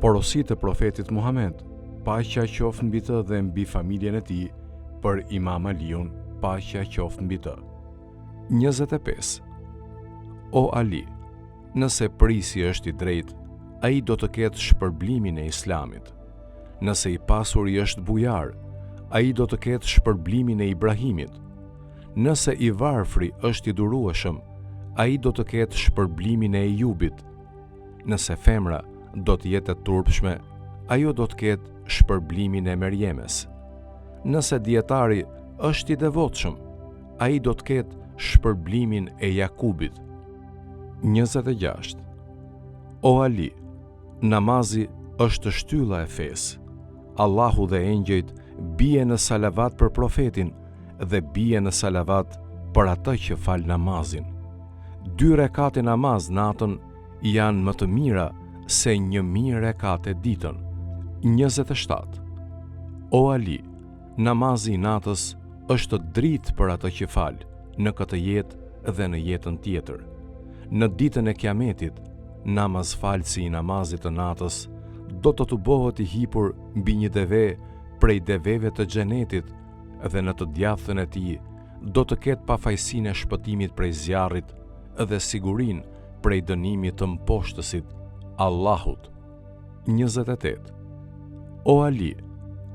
Porosit e profetit Muhammed, paqja qoftë mbi të dhe mbi familjen e tij, për Imam Aliun, paqja qoftë mbi të. 25. O Ali, nëse prisi është i drejtë, ai do të ketë shpërblimin e Islamit. Nëse i pasuri është bujar, ai do të ketë shpërblimin e Ibrahimit. Nëse i varfri është i durueshëm, ai do të ketë shpërblimin e Ejubit. Nëse femra do të jetë e turpshme, ajo do të ketë shpërblimin e Merjemes. Nëse dietari është i devotshëm, ai do të ketë shpërblimin e Jakubit. 26. O Ali, namazi është shtylla e fesë. Allahu dhe engjëjt bie në salavat për profetin dhe bie në salavat për atë që fal namazin. 2 rekate namaz natën janë më të mira se 1000 rekate ditën. 27. O Ali, namazi i natës është dritë për atë që fal në këtë jetë dhe në jetën tjetër. Në ditën e Kiametit, namazfalësi i namazit të natës do të tubohet i hipur mbi një deve prej deveve të xhenetit dhe në të djathën e tij do të ketë pafajsinë e shpëtimit prej zjarrit dhe sigurinë prej dënimit të mposhtësit, Allahut. 28. O Ali,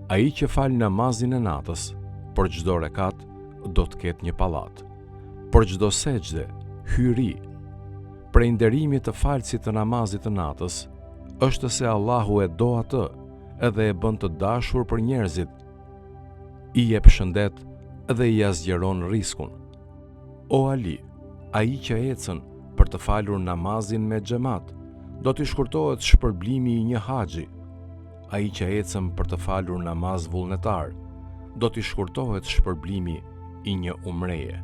ai që fal namazin e natës, për çdo rekat do të ketë një pallat. Për çdo sejdë, hyri. Prej nderimit të falësit të namazit të natës është se Allahu e do atë edhe e bën të dashur për njerëzit, i jep shëndet dhe i azgjeron riskun. O Ali, ai që ecën për të falur namazin me xhamat, do t'i shkurtohet shpërblimi i një haxhi. Ai që ecën për të falur namaz vullnetar, do t'i shkurtohet shpërblimi i një umreje.